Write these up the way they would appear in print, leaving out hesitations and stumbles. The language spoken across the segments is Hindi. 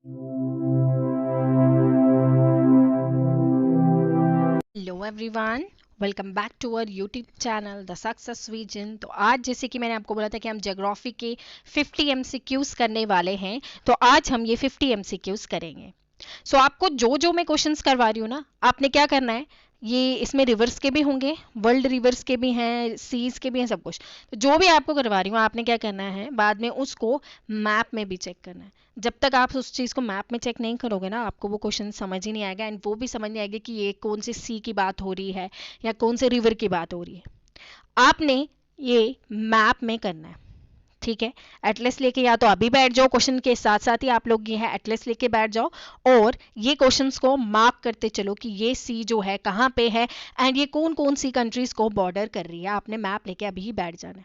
Hello everyone, welcome back to our YouTube channel the success vision. तो आज जैसे कि मैंने आपको बोला था कि हम ज्योग्राफी के 50 एमसीक्यूज करने वाले हैं, तो आज हम ये 50 एमसीक्यूज करेंगे। सो आपको जो जो मैं क्वेश्चंस करवा रही हूँ ना, आपने क्या करना है, ये इसमें रिवर्स के भी होंगे, वर्ल्ड रिवर्स के भी हैं, सीज के भी हैं, सब कुछ। तो जो भी आपको करवा रही हूँ, आपने क्या करना है, बाद में उसको मैप में भी चेक करना है। जब तक आप उस चीज़ को मैप में चेक नहीं करोगे ना, आपको वो क्वेश्चन समझ ही नहीं आएगा, एंड वो भी समझ नहीं आएगा कि ये कौन सी सी की बात हो रही है या कौन से रिवर की बात हो रही है। आपने ये मैप में करना है, ठीक है। एटलस लेके या तो अभी बैठ जाओ, क्वेश्चन के साथ साथ ही आप लोग ये है एटलस लेके बैठ जाओ और ये क्वेश्चंस को मार्क करते चलो कि ये सी जो है कहाँ पे है एंड ये कौन कौन सी कंट्रीज को बॉर्डर कर रही है। आपने मैप लेके अभी ही बैठ जाना है।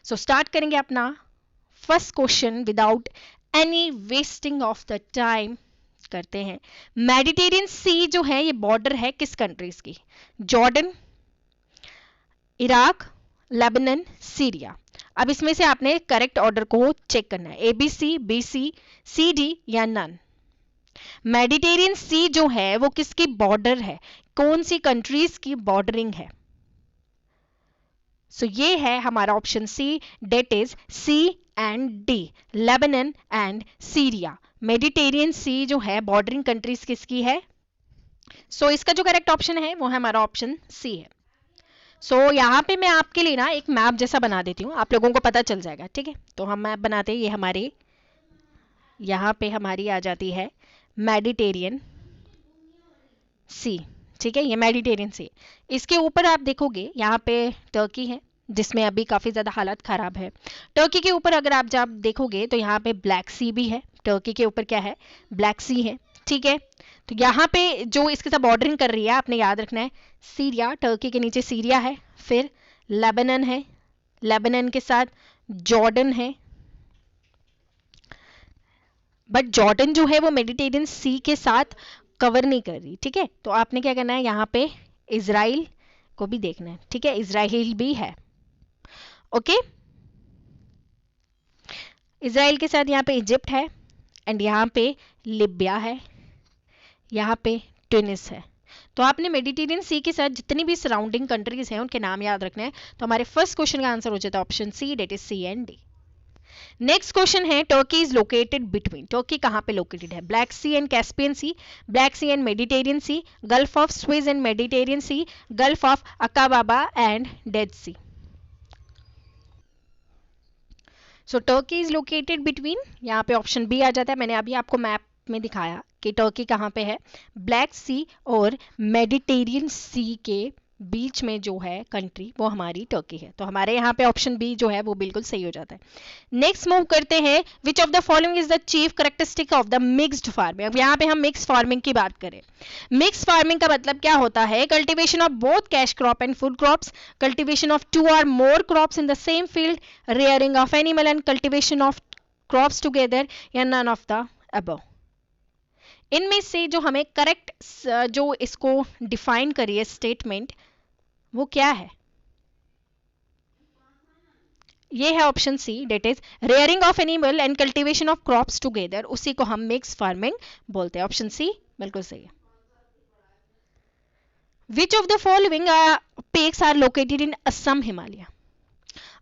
सो स्टार्ट करेंगे अपना first question without any wasting of the time. करते हैं, मेडिटेरियन सी जो है ये बॉर्डर है किस कंट्रीज की? Jordan, Iraq, Lebanon, Syria. अब इसमें से आपने करेक्ट ऑर्डर को चेक करना है, A B C, B C, C D या नन। मेडिटेरियन सी जो है वो किसकी बॉर्डर है, कौन सी कंट्रीज की बॉर्डरिंग है? सो ये है हमारा option C, that is C and D, Lebanon and Syria. Mediterranean सी जो है बॉर्डरिंग कंट्रीज किसकी है? सो इसका जो करेक्ट ऑप्शन है वो है हमारा ऑप्शन सी है। सो यहाँ पे मैं आपके लिए ना एक मैप जैसा बना देती हूँ, आप लोगों को पता चल जाएगा, ठीक है। तो हम मैप बनाते हैं, ये हमारे यहाँ पे हमारी आ जाती है मेडिटेरियन सी, ठीक है, ये मेडिटेरियन सी। इसके ऊपर आप देखोगे यहाँ पे टर्की है जिसमें अभी काफ़ी ज़्यादा हालत ख़राब है। टर्की के ऊपर अगर आप जब देखोगे तो यहाँ पे ब्लैक सी भी है, टर्की के ऊपर क्या है, ब्लैक सी है, ठीक है। तो यहाँ पे जो इसके साथ बॉर्डरिंग कर रही है, आपने याद रखना है, सीरिया, टर्की के नीचे सीरिया है, फिर लेबनान है, लेबनान के साथ जॉर्डन है। बट जॉर्डन जो है वो मेडिटेरियन सी के साथ कवर नहीं कर रही, ठीक है। तो आपने क्या करना है, यहाँ पे इजराइल को भी देखना है, ठीक है, इजराइल भी है, ओके। इजराइल के साथ यहाँ पे इजिप्ट है एंड यहाँ पे लिबिया है, यहाँ पे ट्यूनिस है। तो आपने मेडिटेरियन सी के साथ जितनी भी सराउंडिंग कंट्रीज हैं उनके नाम याद रखने हैं। तो हमारे फर्स्ट क्वेश्चन का आंसर हो जाता है option C, that is C and D. Next question है, Turkey is located between, Turkey कहाँ पे लोकेटेड है? Black Sea and Caspian Sea, Black Sea and Mediterranean Sea, Gulf of Suez and Mediterranean Sea, Gulf of Aqaba and Dead Sea. So Turkey is located between, यहाँ पे ऑप्शन बी आ जाता है। मैंने अभी आपको मैप में दिखाया कि टर्की कहाँ पे है, ब्लैक सी और मेडिटेरियन सी के बीच में जो है कंट्री वो हमारी टर्की है। तो हमारे यहाँ पे ऑप्शन बी जो है वो बिल्कुल सही हो जाता है। नेक्स्ट मूव करते हैं, विच of the following is the chief characteristic of the mixed farming. अब यहाँ पे हम मिक्स फार्मिंग की बात करें, मिक्स फार्मिंग का मतलब क्या होता है? Cultivation of both cash crop and food crops, cultivation of two or more crops in the same field, rearing of animal and cultivation of crops together, या none of the above। इनमें से जो हमें करेक्ट जो इसको डिफाइन करिए स्टेटमेंट, वो क्या है? ये है option C, that is rearing of animal and cultivation of crops together, उसी को हम मिक्स फार्मिंग बोलते हैं। ऑप्शन सी बिल्कुल सही है। Which of the following peaks are located in Assam Himalaya?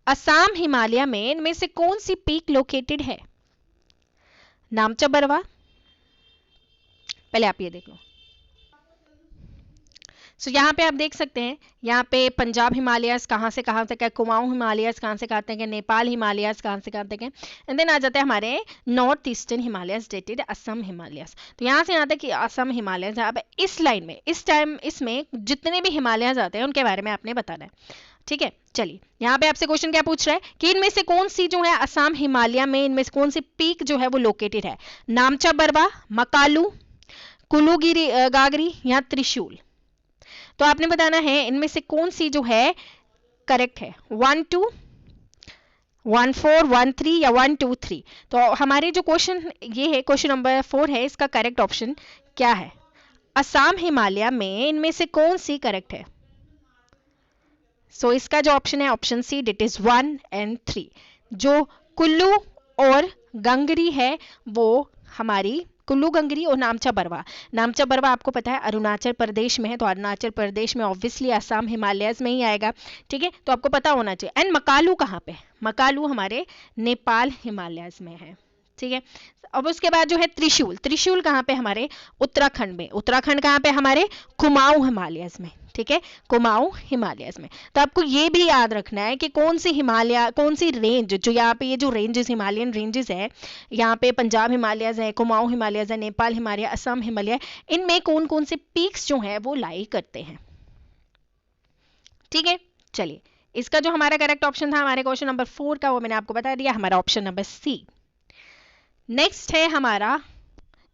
Assam Himalaya में इनमें से कौन सी पीक लोकेटेड है? नामचा बरवा, पहले आप ये देख लो। सो यहाँ पे आप देख सकते हैं, यहाँ पे पंजाब हिमालयस कहाँ से कहाँ तक है, कुमाऊं हिमालयस कहाँ से कहाँ तक है, नेपाल हिमालयस कहाँ से कहाँ तक है, एंड देन आ जाते हैं हमारे north eastern Himalayas, dated Assam Himalayas. तो यहाँ से यहाँ तक कि असम हिमालयस। अब इस लाइन में इस टाइम इसमें जितने भी हिमालयस आते हैं उनके बारे में आपने बताना है, ठीक है। चलिए, यहाँ पे आपसे क्वेश्चन क्या पूछ रहा है कि इनमें से कौन सी जो है असम हिमालय में इनमें से कौन सी पीक जो है वो लोकेटेड है? नामचा बरवा, मकालू, कुलूगिरी गागरी या त्रिशूल। तो आपने बताना है इनमें से कौन सी जो है करेक्ट है, 1 2 1 4 1 3 या 1 2 3। तो हमारे जो क्वेश्चन ये है, क्वेश्चन नंबर 4 है, इसका करेक्ट ऑप्शन क्या है? असम हिमालय में इनमें से कौन सी करेक्ट है? सो इसका जो ऑप्शन है option C, that is 1 and 3। जो कुल्लू और गंगरी है वो हमारी कुल्लू गंगरी और नामचा बरवा। नामचा बरवा आपको पता है अरुणाचल प्रदेश में है, तो अरुणाचल प्रदेश में ऑब्वियसली असम हिमालयस में ही आएगा, ठीक है, तो आपको पता होना चाहिए। एंड मकालू कहाँ पे? मकालू हमारे नेपाल हिमालयस में है, ठीक है। अब उसके बाद जो है त्रिशूल, त्रिशूल कहाँ पे? हमारे उत्तराखंड में। उत्तराखंड कहाँ पे? हमारे कुमाऊं हिमालयस में, ठीक है, कुमाऊं हिमालयस में। तो आपको ये भी याद रखना है कि कौन सी हिमालय, कौन सी रेंज, जो यहाँ पे ये जो रेंजेस हिमालयन रेंजेस है, यहाँ पे पंजाब हिमालयस है, कुमाऊं हिमालयस है, नेपाल हिमालय, असम हिमालय, इनमें कौन कौन से पीक्स जो है वो लाई करते हैं, ठीक है। चलिए, इसका जो हमारा करेक्ट ऑप्शन था हमारे क्वेश्चन नंबर 4 का, वो मैंने आपको बता दिया, हमारा ऑप्शन नंबर सी। नेक्स्ट है हमारा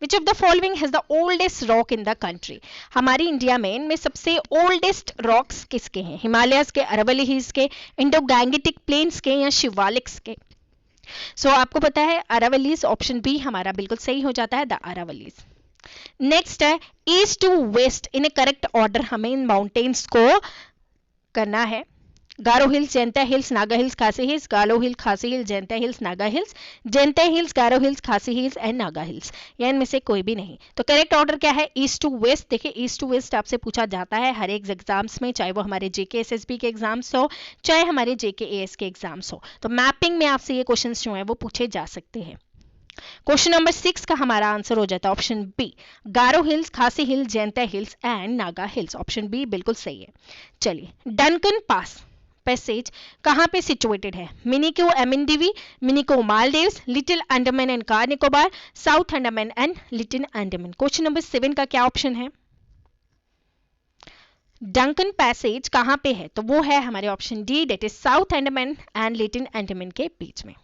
Which of the following has the oldest rock in the country? हमारी इंडिया में इनमें सबसे ओल्डेस्ट रॉक्स किसके हैं? हिमालयस के, अरावली हिल्स के, इंडो गैंगेटिक प्लेन्स के, या शिवालिक्स के? सो आपको पता है अरावलीज, ऑप्शन बी हमारा बिल्कुल सही हो जाता है, द अरावलीज। नेक्स्ट है east to west, in correct order हमें इन माउंटेन्स को करना है। Garo Hills, Jaintia Hills, Naga Hills, Khasi Hills, Garo Hill, Khasi hills, Jaintia Hills, Naga Hills, Jaintia Hills, Garo hills, Khasi Hills and Naga Hills, या इनमें से कोई भी नहीं। तो करेक्ट ऑर्डर क्या है? East to west. देखिए ईस्ट टू वेस्ट आपसे पूछा जाता है हर एक एग्जाम्स में, चाहे वो हमारे जेके एसएसबी के एग्जाम्स हो, चाहे हमारे जेके एएस के एग्जाम्स हो। तो मैपिंग में आपसे ये क्वेश्चन जो है वो पूछे जा सकते हैं। क्वेश्चन नंबर 6 का हमारा आंसर हो जाता है option B, Garo hills, Khasi hills, Jaintia hills and Naga hills, option B बिल्कुल सही है। चलिए, डनकन पास पैसेज कहां पे सिचुएटेड है? Minicoy Amindivi, Minicoy Maldives, Little Andaman and Car Nicobar, South Andaman and Little Andaman. Question number 7 का क्या ऑप्शन है? डंकन पैसेज कहां पे है? तो वो है हमारे option D, that is south Andaman and Little Andaman के बीच में।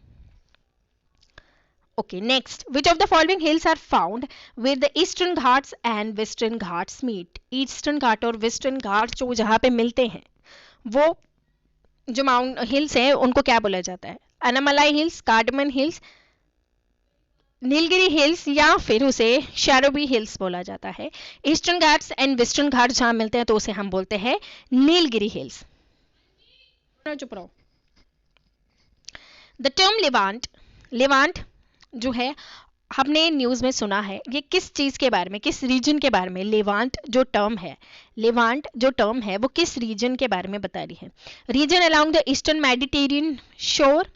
Okay, next, which of the following hills are found where the eastern ghats and western ghats meet? Eastern घाट और western घाट जो जहां पे मिलते हैं, वो जो माउंट हिल्स है उनको क्या बोला जाता है? Anamalai hills, cardamom hills, Nilgiri hills, या फिर उसे शैरोबी हिल्स बोला जाता है। Eastern Ghats and western Ghat जहां मिलते हैं तो उसे हम बोलते हैं नीलगिरी हिल्स। चुप रहो। द टर्म लेवांट, लेवांट जो है हमने न्यूज में सुना है, ये किस चीज के बारे में, किस रीजन के बारे में? लेवांट जो टर्म है, लेवांट जो टर्म है वो किस रीजन के बारे में बता रही है? Region along the eastern Mediterranean shore,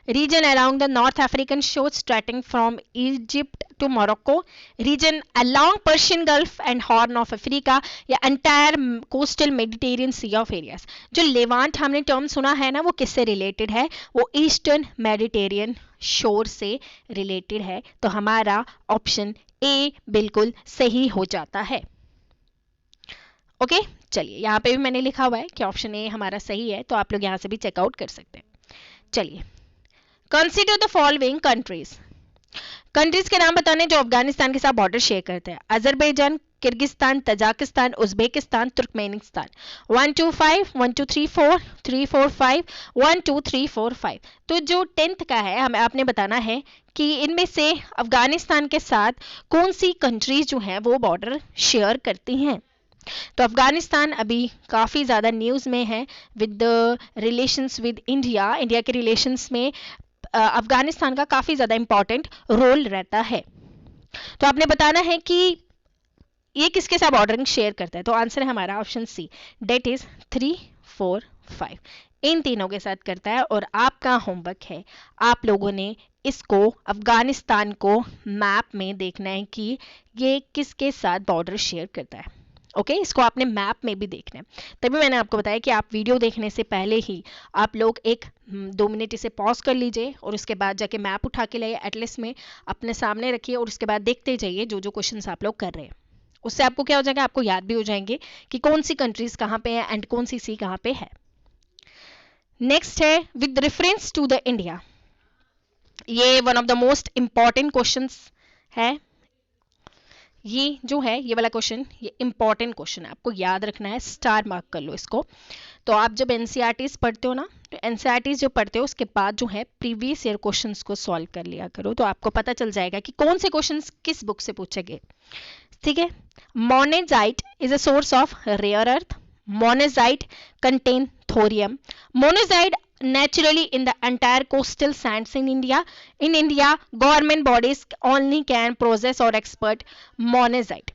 region along the North African shore stretching from Egypt to Morocco, region along Persian Gulf and Horn of Africa, या entire coastal Mediterranean Sea of areas। जो लेवांट हमने टर्म सुना है ना, वो किससे रिलेटेड है? वो ईस्टर्न मेडिटेरियन शोर से रिलेटेड है। तो हमारा ऑप्शन ए बिल्कुल सही हो जाता है। ओके, चलिए यहाँ पे भी मैंने लिखा हुआ है कि ऑप्शन ए हमारा सही है, तो आप लोग यहाँ से भी चेकआउट कर सकते हैं। चलिए, consider the following countries, countries के नाम बताने जो अफगानिस्तान के साथ बॉर्डर शेयर करते हैं। Azerbaijan, Kyrgyzstan, Tajikistan, Uzbekistan, Turkmenistan. 1 2 5 1 2 3 4 3 4 5 1 2 3 4 5। तो जो 10th का है हमें आपने बताना है कि इनमें से अफगानिस्तान के साथ कौन सी कंट्रीज जो है वो बॉर्डर शेयर करती हैं। तो अफगानिस्तान अभी काफ़ी ज़्यादा न्यूज़ में है with relations with India, India के रिलेशंस में अफगानिस्तान का काफ़ी ज़्यादा इंपॉर्टेंट रोल रहता है। तो आपने बताना है कि ये किसके साथ बॉर्डरिंग शेयर करता है। तो आंसर है हमारा ऑप्शन सी, डेट इज 3 4 5, इन तीनों के साथ करता है। और आपका होमवर्क है, आप लोगों ने इसको अफगानिस्तान को मैप में देखना है कि ये किसके साथ बॉर्डर शेयर करता है। ओके, इसको आपने मैप में भी देखना है। तभी मैंने आपको बताया कि आप वीडियो देखने से पहले ही आप लोग 1-2 मिनट इसे पॉज कर लीजिए और उसके बाद जाके मैप उठा के लाइए, एटलीस्ट में अपने सामने रखिए और उसके बाद देखते जाइए जो जो क्वेश्चंस आप लोग कर रहे हैं। उससे आपको क्या हो जाएगा, आपको याद भी हो जाएंगे कि कौन सी कंट्रीज कहाँ पे है एंड कौन सी सी कहाँ पे है। नेक्स्ट है with reference to the India, ये one of the most important questions है। ये जो है ये वाला क्वेश्चन, ये इंपॉर्टेंट क्वेश्चन है, आपको याद रखना है, स्टार मार्क कर लो इसको। तो आप जब एनसीईआरटीज पढ़ते हो ना, तो एनसीईआरटीज जो पढ़ते हो उसके बाद जो है प्रीवियस ईयर क्वेश्चंस को सॉल्व कर लिया करो, तो आपको पता चल जाएगा कि कौन से क्वेश्चंस किस बुक से पूछे गए। ठीक है, monazite is a source of rare earth, monazite contain thorium, monazite naturally in the entire coastal sands in India. In India, government bodies only can process or export monazite.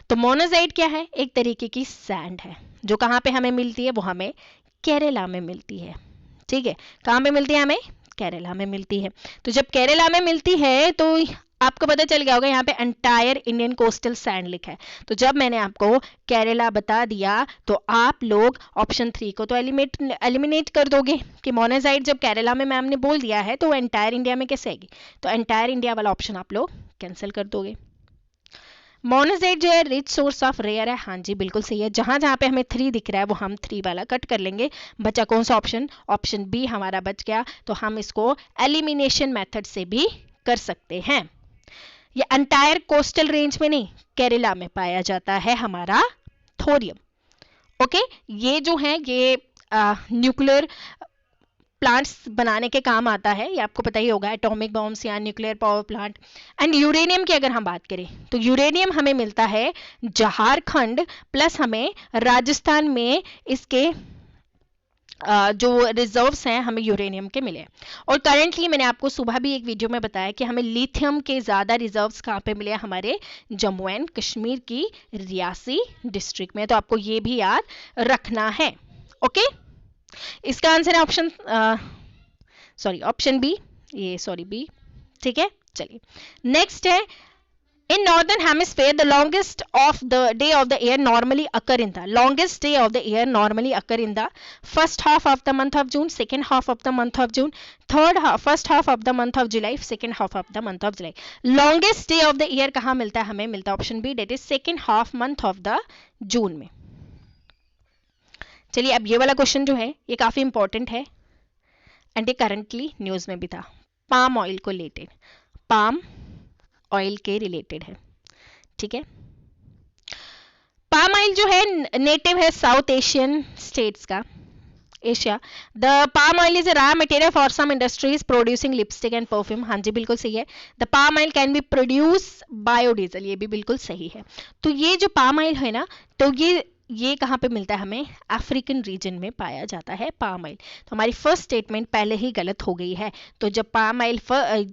तो मोनाजाइट क्या है? एक तरीके की सैंड है जो कहाँ पे हमें मिलती है? वो हमें केरला में मिलती है। ठीक है, कहाँ पे मिलती है? हमें केरला में मिलती है। तो जब केरला में मिलती है तो आपको पता चल गया होगा यहाँ पे एंटायर इंडियन कोस्टल सैंड लिखा है। तो जब मैंने आपको केरला बता दिया तो आप लोग ऑप्शन 3 को तो एलिमिनेट कर दोगे कि मोनाजाइट जब केरला में मैम ने बोल दिया है तो एंटायर इंडिया में कैसे आएगी? तो एंटायर इंडिया वाला ऑप्शन आप लोग कैंसिल कर दोगे। मोनाजाइट जो है रिच सोर्स ऑफ रेयर है, हाँ जी बिल्कुल सही है। जहां जहां पे हमें 3 दिख रहा है वो हम 3 वाला कट कर लेंगे। बचा कौन सा ऑप्शन? ऑप्शन बी हमारा बच गया। तो हम इसको एलिमिनेशन मेथड से भी कर सकते हैं। ये एंटायर कोस्टल रेंज में नहीं, केरला में पाया जाता है हमारा थोरियम। ओके, ये जो है ये न्यूक्लियर प्लांट्स बनाने के काम आता है, ये आपको पता ही होगा, एटॉमिक बॉम्ब्स या nuclear power plant. And uranium की अगर हम बात करें तो यूरेनियम हमें मिलता है झारखंड प्लस हमें राजस्थान में इसके जो रिजर्व्स हैं हमें यूरेनियम के मिले। और करंटली मैंने आपको सुबह भी एक वीडियो में बताया कि हमें लिथियम के ज़्यादा रिजर्व्स कहाँ पे मिले? हमारे जम्मू एंड कश्मीर की रियासी डिस्ट्रिक्ट में। तो आपको ये भी याद रखना है। ओके, इसका आंसर है ऑप्शन ऑप्शन बी, ये सॉरी बी। ठीक है, चलिए नेक्स्ट है In northern hemisphere, the longest of the day of the year normally occur in the longest day of the year normally occur in the first half of the month of June, second half of the month of June, first half of the month of July, second half of the month of July. Longest day of the year कहाँ मिलता है? हमें मिलता है option B, that is second half month of the June में। चलिए अब ये वाला क्वेश्चन जो है ये काफी इंपॉर्टेंट है एंड ये करंटली न्यूज में भी था। पाम ऑयल को रिलेटेड, पाम ऑयल के रिलेटेड है। ठीक है, पाम ऑयल जो है नेटिव है साउथ एशियन स्टेट्स का, Asia. The palm oil is a raw material for some industries producing lipstick and perfume, हाँ जी बिल्कुल सही है। The palm oil can be produce biodiesel, ये भी बिल्कुल सही है। तो ये जो पाम ऑयल है ना, तो ये कहाँ पे मिलता है? हमें अफ्रीकन रीजन में पाया जाता है पाम ऑयल। तो हमारी फर्स्ट स्टेटमेंट पहले ही गलत हो गई है। तो जब पाम ऑयल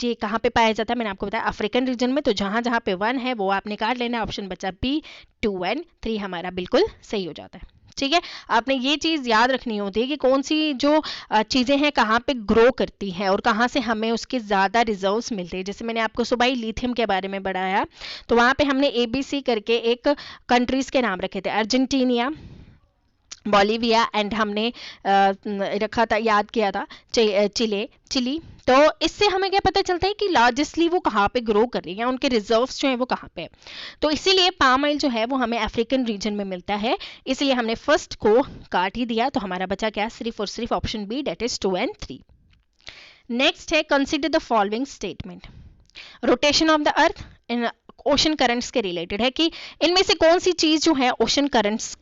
ये कहाँ पे पाया जाता है? मैंने आपको बताया अफ्रीकन रीजन में। तो जहां जहां पे 1 है वो आप निकाल लेना। ऑप्शन बचा बी, 2 एंड 3 हमारा बिल्कुल सही हो जाता है। ठीक है, आपने ये चीज याद रखनी होती है कि कौन सी जो चीजें हैं कहाँ पे ग्रो करती हैं और कहाँ से हमें उसके ज्यादा रिजर्व्स मिलते हैं। जैसे मैंने आपको सुबह ही लिथियम के बारे में बढ़ाया, तो वहां पे हमने ABC करके एक कंट्रीज के नाम रखे थे, अर्जेंटीनिया, बोलिविया एंड हमने रखा था, याद किया था चिली। तो इससे हमें क्या पता चलता है कि लार्जेस्टली वो कहाँ पे ग्रो कर रही है, उनके रिजर्व्स जो है वो कहाँ पे है। तो इसीलिए पाम ऑयल जो है वो हमें अफ्रीकन रीजन में मिलता है, इसलिए हमने फर्स्ट को काट ही दिया। तो हमारा बचा क्या? सिर्फ और सिर्फ option B, that is 2 and 3। Next है consider the following statement. Rotation of the earth in ocean currents के रिलेटेड है कि इनमें से कौन सी चीज जो है ओशन करंट्स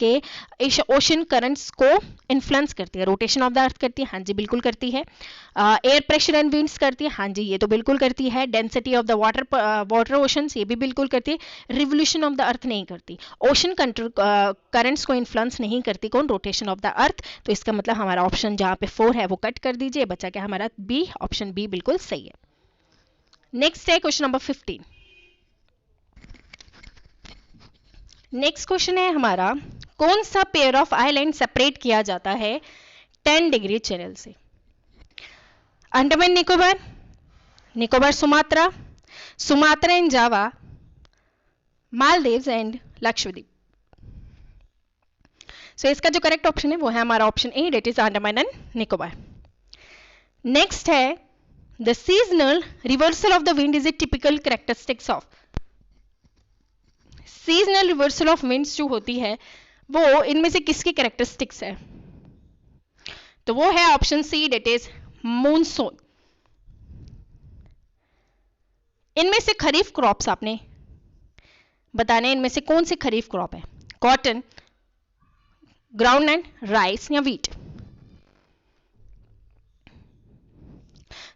को इन्फ्लुएंस करती है? रोटेशन ऑफ द अर्थ करती है, हाँ जी बिल्कुल करती है। एयर प्रेशर एंड विंड्स करती है, हाँ जी ये तो बिल्कुल करती है। Density of the water oceans, ये भी बिल्कुल करती है। रिवोल्यूशन ऑफ द अर्थ नहीं करती। ओशन करंट्स को इन्फ्लुएंस नहीं करती कौन? रोटेशन ऑफ द अर्थ। तो इसका मतलब हमारा ऑप्शन जहां पे 4 है वो कट कर दीजिए, बचा क्या हमारा? बी, ऑप्शन बी बिल्कुल सही है। नेक्स्ट है क्वेश्चन नंबर 15। नेक्स्ट क्वेश्चन है हमारा, कौन सा पेयर ऑफ आइलैंड सेपरेट किया जाता है 10 डिग्री चैनल से? Andaman Nicobar, Nicobar Sumatra, Sumatra and Java, Maldives and Lakshadweep. So इसका जो करेक्ट ऑप्शन है वो है हमारा option A, that is Andaman and Nicobar. Next है the seasonal reversal of the wind is a typical characteristics of. Seasonal reversal of winds जो होती है वो इनमें से किसकी कैरेक्टरिस्टिक्स है? तो वो है option C, that is monsoon. इनमें से खरीफ क्रॉप्स आपने बताने, इनमें से कौन से खरीफ क्रॉप है? कॉटन, ग्राउंडनट, राइस या व्हीट?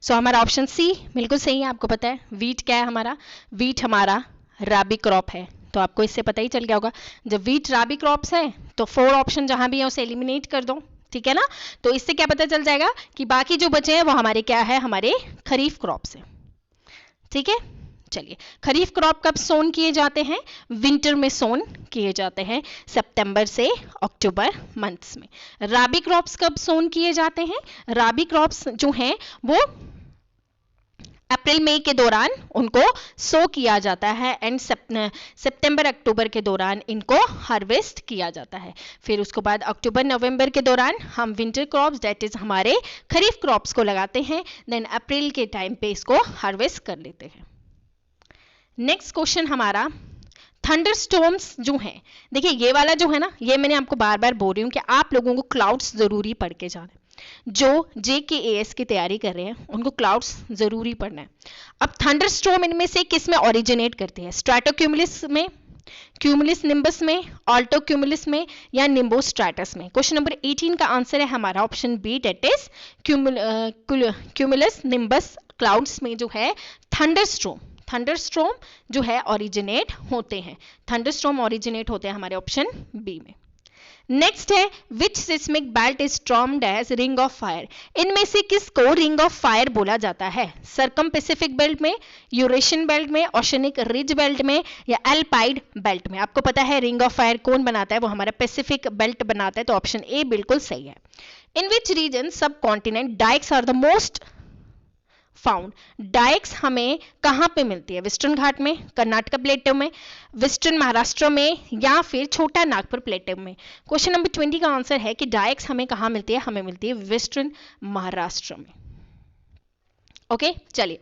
सो हमारा ऑप्शन सी बिल्कुल सही है। आपको पता है व्हीट क्या है हमारा? व्हीट हमारा राबी क्रॉप है। तो आपको इससे पता ही चल गया होगा, जब व्हीट राबी क्रॉप्स है तो 4 ऑप्शन जहां भी है उसे एलिमिनेट कर दो। ठीक है ना। तो इससे क्या पता चल जाएगा कि बाकी जो बचे हैं वो हमारे क्या है, हमारे खरीफ क्रॉप्स हैं। ठीक है, चलिए खरीफ क्रॉप कब सोन किए जाते हैं, विंटर में सोन किए जाते हैं, सितंबर से अक्टूबर मंथ्स में। राबी क्रॉप्स कब सोन किए जाते हैं, राबी क्रॉप्स जो हैं वो अप्रैल मई के दौरान उनको सो किया जाता है एंड सितंबर अक्टूबर के दौरान इनको हार्वेस्ट किया जाता है। फिर उसके बाद अक्टूबर नवंबर के दौरान हम विंटर क्रॉप्स दैट इज हमारे खरीफ क्रॉप्स को लगाते हैं, देन अप्रैल के टाइम पे इसको हार्वेस्ट कर लेते हैं। नेक्स्ट क्वेश्चन हमारा थंडर स्टॉर्म्स जो है, देखिए ये वाला जो है ना, ये मैंने आपको बार बार बोल रही हूँ कि आप लोगों को क्लाउड्स जरूरी पढ़ के जाना है। जो JKAS की तैयारी कर रहे हैं उनको क्लाउड्स जरूरी पढ़ना है। अब थंडर स्टॉर्म इनमें से किस में ओरिजिनेट करते हैं, स्ट्रैटोक्यूमुलस में, क्यूमुलस निम्बस में, ऑल्टो क्यूमुलस में या निम्बोस्ट्रैटस में। क्वेश्चन नंबर 18 का आंसर है हमारा option B, that is cumulus nimbus clouds में जो है थंडरस्टॉर्म जो है ओरिजिनेट होते हैं, थंडरस्टॉर्म ओरिजिनेट होते हैं हमारे ऑप्शन बी में। नेक्स्ट है which seismic belt is termed as ring of fire, इनमें से किसको रिंग ऑफ फायर बोला जाता है, सरकम पैसिफिक बेल्ट में, यूरेशियन बेल्ट में, ओशनिक रिज बेल्ट में या एल्पाइड बेल्ट में। आपको पता है रिंग ऑफ फायर कौन बनाता है, वो हमारा पैसिफिक बेल्ट बनाता है, तो ऑप्शन ए बिल्कुल सही है। In which region subcontinent dykes are the most found, dykes हमें कहां पे मिलती है, वेस्टर्न घाट में, कर्नाटक प्लेटो में, वेस्टर्न महाराष्ट्र में या फिर छोटा नागपुर प्लेटो में। क्वेश्चन नंबर 20 का आंसर है कि डाइक्स हमें कहां मिलती है, हमें मिलती है वेस्टर्न महाराष्ट्र में। ओके चलिए,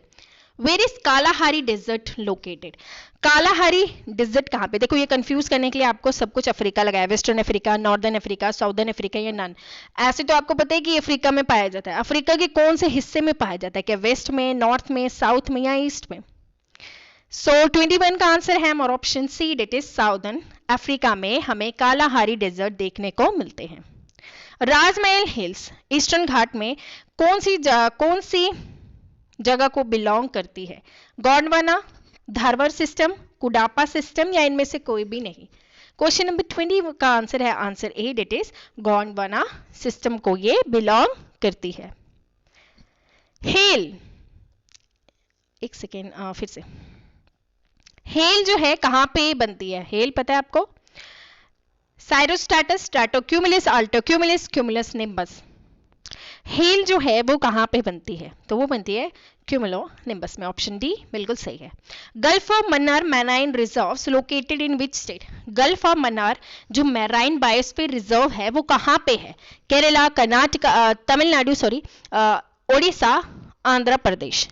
where is Kalahari desert located, Kalahari desert कहां पे, देखो ये कंफ्यूज करने के लिए आपको सब कुछ अफ्रीका लगाया, western Africa, northern Africa, southern Africa या नन, ऐसे तो आपको पता है कि अफ्रीका में पाया जाता है। अफ्रीका के कौन से हिस्से में पाया जाता है, क्या वेस्ट में, नॉर्थ में, साउथ में या ईस्ट में। सो 21 का आंसर है हमारा option C, that is southern Africa में हमें कालाहारी डेजर्ट देखने को मिलते हैं। राजमहल हिल्स ईस्टर्न घाट में कौन सी जगह को बिलोंग करती है, गोंडवाना, धारवाड़ सिस्टम, कुडापा सिस्टम या इनमें से कोई भी नहीं। क्वेश्चन नंबर 20 का आंसर है answer A, that is Gondwana system को ये बिलोंग करती है। हेल, एक सेकेंड फिर से, हेल जो है कहां पे बनती है, हेल पता है आपको, साइरोस्ट्रैटस, स्ट्रैटोक्यूमुलस, ऑल्टोक्यूमुलस, क्यूमुलस निम्बस। हेल जो है वो कहां पे बनती है, तो वो बनती है क्यूमुलो निम्बस में, ऑप्शन डी बिल्कुल सही है। Gulf of Mannar marine reserves located in which state, gulf of Mannar जो मैराइन बायोस्फीयर रिजर्व है वो कहां पे है, केरला, कर्नाटक, तमिलनाडु, सॉरी ओडिशा, आंध्र प्रदेश,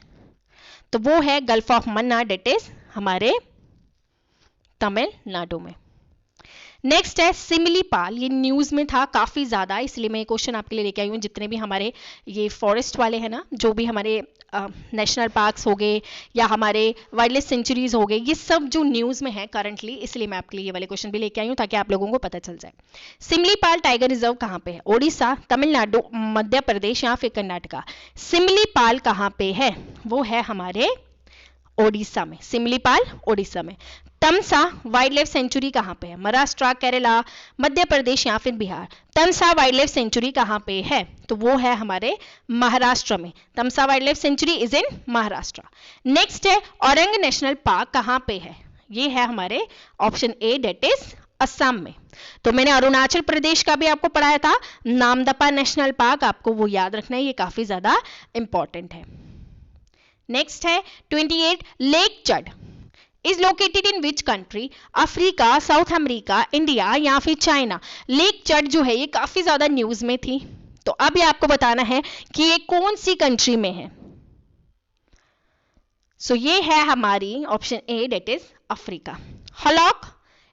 तो वो है gulf of Mannar, that is हमारे तमिलनाडु में। नेक्स्ट है सिमिलीपाल, ये न्यूज में था काफी ज्यादा, इसलिए मैं क्वेश्चन आपके लिए लेके आई हूँ। जितने भी हमारे ये फॉरेस्ट वाले हैं ना, जो भी हमारे नेशनल पार्क्स हो गए या हमारे वाइल्ड लाइफ सेंचुरीज हो गए, ये सब जो न्यूज में है करंटली, इसलिए मैं आपके लिए ये वाले क्वेश्चन भी लेके आई हूँ ताकि आप लोगों को पता चल जाए। सिमिलीपाल टाइगर रिजर्व कहाँ पे है, ओडिशा, तमिलनाडु, मध्य प्रदेश या फिर कर्नाटका। सिमिलीपाल कहाँ पे है, वो है हमारे ओडिशा में, सिमिलीपाल ओडिशा में। तमसा वाइल्ड लाइफ सेंचुरी कहां पे है, महाराष्ट्र, केरला, मध्य प्रदेश या फिर Bihar. Tamsa wildlife sanctuary कहां पे है, तो वो है हमारे महाराष्ट्र में, Tamsa wildlife sanctuary is in Maharashtra. Next है औरंग नेशनल पार्क कहां पे है, ये है हमारे option A, that is Assam में। तो मैंने अरुणाचल प्रदेश का भी आपको पढ़ाया था, नामदफा नेशनल पार्क, आपको वो याद रखना है, ये काफी ज्यादा इंपॉर्टेंट है। नेक्स्ट है 28, लेक चड is located in which country, Africa, south America, India या फिर चाइना। लेक चड जो है ये काफी ज्यादा न्यूज में थी, तो अब ये आपको बताना है कि ये कौन सी कंट्री में है। सो ये है हमारी option A, that is Africa. Hoolock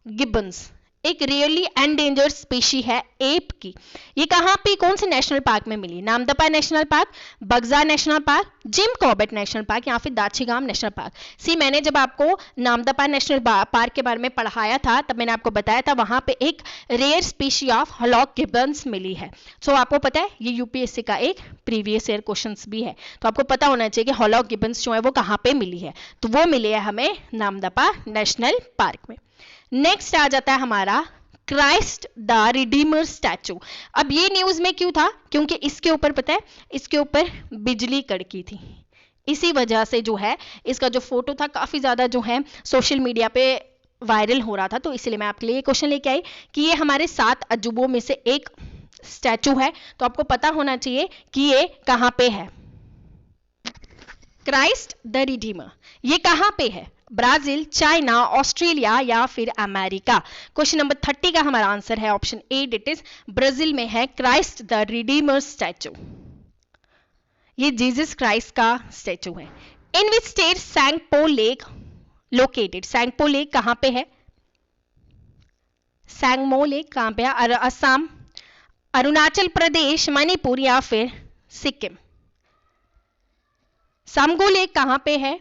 gibbons एक रियरली एंडेंजर्ड स्पीशी है एप की, ये कहां पे कौन से नेशनल पार्क में मिली, Namdapha National Park, Bagja National Park, Jim Corbett National Park या फिर दाछीगाम नेशनल पार्क। सी मैंने जब आपको नामदफा नेशनल पार्क के बारे में पढ़ाया था तब मैंने आपको बताया था वहां पे एक रेयर स्पीशी ऑफ हलॉक गिब्बन्स मिली है। सो आपको पता है ये यूपीएससी का एक प्रीवियस ईयर क्वेश्चंस भी है, तो आपको पता होना चाहिए कि हलॉक गिब्बन्स जो है वो कहां पे मिली है, तो वो मिली है हमें नामदफा नेशनल पार्क में। नेक्स्ट आ जाता है हमारा क्राइस्ट द रिडीमर स्टैचू। अब ये न्यूज में क्यों था? क्योंकि इसके ऊपर पता है, इसके ऊपर बिजली कड़की थी, इसी वजह से जो है इसका जो फोटो था काफी ज्यादा जो है सोशल मीडिया पे वायरल हो रहा था। तो इसीलिए मैं आपके लिए क्वेश्चन लेके आई कि ये हमारे 7 अजूबों में से एक स्टैचू है, तो आपको पता होना चाहिए कि ये कहां पे है। क्राइस्ट द रिडीमर ये कहां पे है? ब्राजील, चाइना, ऑस्ट्रेलिया या फिर अमेरिका? क्वेश्चन नंबर 30 का हमारा आंसर है option A, it is Brazil में है क्राइस्ट द रिडीमर स्टैचू। ये जीसस क्राइस्ट का स्टैचू है। In which state Tsangpo lake located? Tsangpo lake कहां पे है? सैंगमो लेक कहां पे है? असम, अरुणाचल प्रदेश, मणिपुर या फिर सिक्किम? समगो लेक कहां पे है?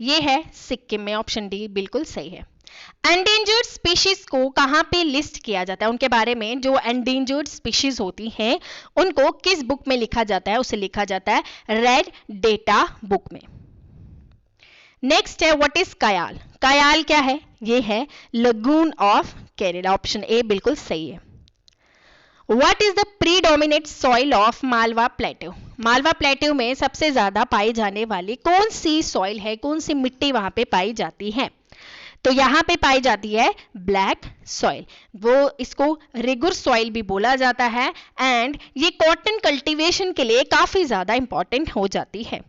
ये है सिक्किम में, ऑप्शन डी बिल्कुल सही है। एंडेंजर्ड स्पीशीज को कहां पे लिस्ट किया जाता है? उनके बारे में जो एंडेंजर्ड स्पीशीज होती हैं उनको किस बुक में लिखा जाता है? उसे लिखा जाता है रेड डेटा बुक में। नेक्स्ट है व्हाट इज कयाल? कयाल क्या है? ये है lagoon of Kerala, option A बिल्कुल सही है। What is the predominant soil of Malwa plateau? Malwa plateau में सबसे ज्यादा पाई जाने वाली कौन सी सॉइल है, कौन सी मिट्टी वहां पे पाई जाती है? तो यहां पे पाई जाती है ब्लैक सॉइल, वो इसको रिगुर सॉइल भी बोला जाता है एंड ये कॉटन कल्टीवेशन के लिए काफी ज्यादा इंपॉर्टेंट हो जाती है।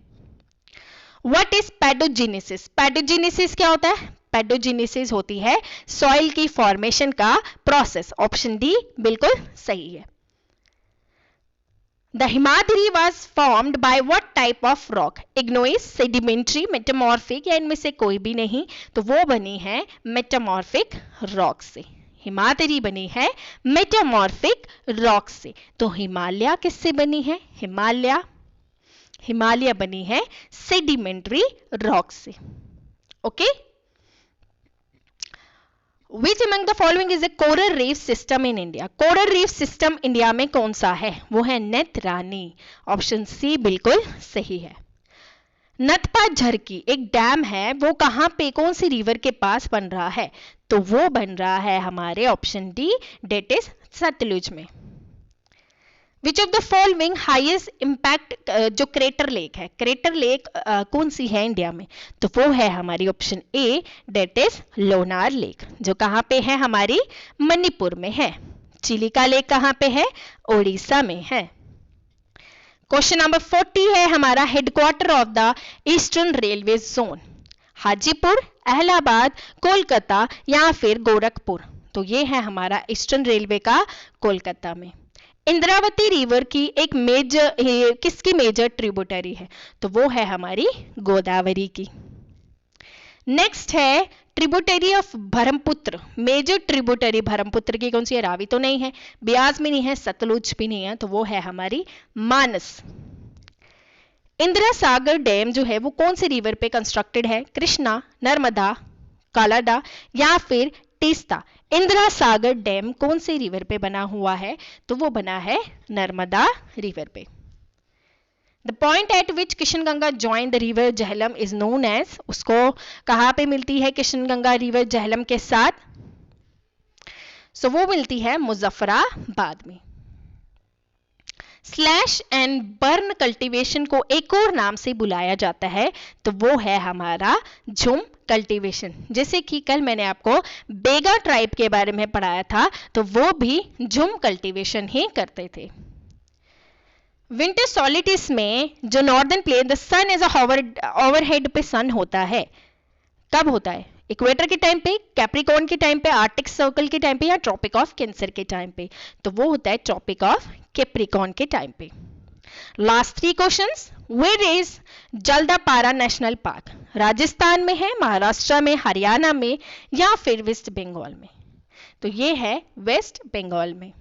What is पैडोजेनेसिस? पैडोजेनेसिस क्या होता है? पैडोजेनेसिस होती है सॉइल की फॉर्मेशन का प्रोसेस, ऑप्शन डी बिल्कुल सही है। The Himadri was formed by what type of rock? Igneous, sedimentary, metamorphic या इनमें से कोई भी नहीं, तो वो बनी है मेटामॉर्फिक रॉक से। हिमाद्री बनी है मेटामॉर्फिक रॉक से। तो हिमालय किससे बनी है? हिमालय बनी है सेडिमेंट्री रॉक से। Okay, Which among the following is a coral reef system in India? Coral reef system India में कौन सा है? वो है नेत्रानी, ऑप्शन सी बिल्कुल सही है। नथपा झरकी एक डैम है, वो कहां पे कौन सी रिवर के पास बन रहा है? तो वो बन रहा है हमारे option D that is Sutlej में। Which of the following highest impact जो क्रेटर लेक है, क्रेटर लेक कौन सी है इंडिया में? तो वो है हमारी option A that is Lonar lake, जो कहां पे है? हमारी मणिपुर में है। चिलिका लेक कहां पे है? ओडिशा में है। क्वेश्चन नंबर 40 है हमारा headquarter of the eastern railway zone? Hajipur, Allahabad, Kolkata या फिर गोरखपुर? तो ये है हमारा ईस्टर्न रेलवे का कोलकाता में। इंद्रावती रिवर की एक किसकी मेजर ट्रिब्यूटरी है? तो वो है हमारी गोदावरी की। नेक्स्ट है tributary of Brahmaputra, major tributary Brahmaputra की कौन सी है? रावी तो नहीं है, ब्यास भी नहीं है, सतलुज भी नहीं है, तो वो है हमारी मानस। इंदिरा सागर डैम जो है वो कौन सी रिवर पे कंस्ट्रक्टेड है? कृष्णा, नर्मदा, कालाडा या फिर तीस्ता? इंदिरा सागर डैम कौन सी रिवर पे बना हुआ है? तो वो बना है नर्मदा रिवर पे। The point at which Kishanganga join the river Jhelum is known as, उसको कहां पे मिलती है किशनगंगा रिवर झेलम के साथ? सो वो मिलती है मुजफ्फराबाद में। स्लैश एंड बर्न कल्टीवेशन को एक और नाम से बुलाया जाता है, तो वो है हमारा झुम कल्टीवेशन। जैसे कि कल मैंने आपको बेगा ट्राइब के बारे में पढ़ाया था, तो वो भी झुम कल्टीवेशन ही करते थे। विंटर सॉलिटिस में जो northern plain the sun as overhead पे सन होता है, कब होता है? इक्वेटर के टाइम पे, कैप्रिकॉर्न के टाइम पे, आर्टिक सर्कल के टाइम पे या ट्रॉपिक ऑफ कैंसर के टाइम पे? तो वो होता है ट्रॉपिक ऑफ कैप्रिकॉर्न के टाइम पे। Last 3 questions. Where is Jaldapara national park? Rajasthan में है, महाराष्ट्र में, हरियाणा में या फिर वेस्ट बंगाल में? तो ये है वेस्ट बंगाल में।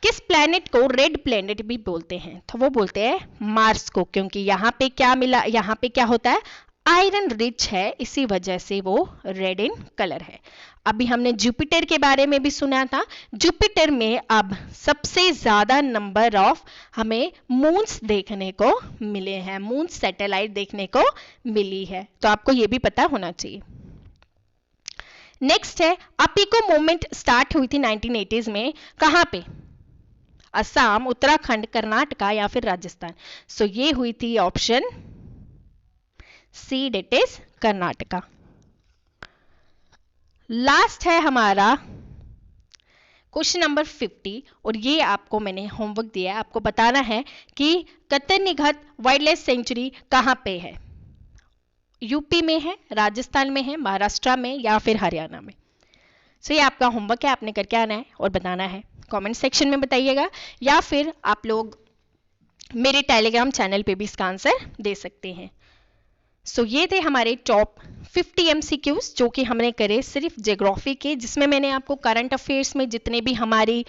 किस प्लैनेट को रेड प्लैनेट भी बोलते हैं? तो वो बोलते हैं मार्स को, क्योंकि यहाँ पे क्या मिला, यहाँ पे क्या होता है? आयरन रिच है, इसी वजह से वो रेड इन कलर है। अभी हमने जुपिटर के बारे में भी सुना था। जुपिटर में अब सबसे ज्यादा नंबर ऑफ हमें मून्स देखने को मिले हैं, मून सैटेलाइट देखने को मिली है, तो आपको ये भी पता होना चाहिए। नेक्स्ट है अपिको मूवमेंट स्टार्ट हुई थी 1980s में, कहां पे? असम, उत्तराखंड, कर्नाटका या फिर राजस्थान। सो ये हुई थी option C, that is Karnataka. Last है हमारा क्वेश्चन नंबर 50 और ये आपको मैंने होमवर्क दिया है, आपको बताना है कि कतरनीघट वाइल्ड लाइफ सेंचुरी कहां पे है? यूपी में है, राजस्थान में है, महाराष्ट्र में या फिर हरियाणा में। सो ये आपका होमवर्क है, आपने करके आना है और बताना है। कमेंट सेक्शन में बताइएगा या फिर आप लोग मेरे टेलीग्राम चैनल पे भी इसका आंसर दे सकते हैं। सो ये थे हमारे टॉप 50 MCQs जो कि हमने करे सिर्फ ज्योग्राफी के, जिसमें मैंने आपको करंट अफेयर्स में जितने भी हमारी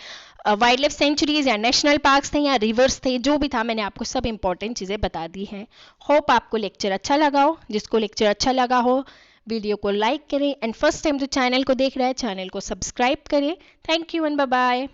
वाइल्ड लाइफ सेंचुरीज या नेशनल पार्क्स थे या रिवर्स थे, जो भी था मैंने आपको सब इंपॉर्टेंट चीज़ें बता दी हैं। होप आपको लेक्चर अच्छा लगा हो। जिसको लेक्चर अच्छा लगा हो वीडियो को लाइक करें एंड फर्स्ट टाइम जो चैनल को देख रहा है चैनल को सब्सक्राइब करें। Thank you and bye bye.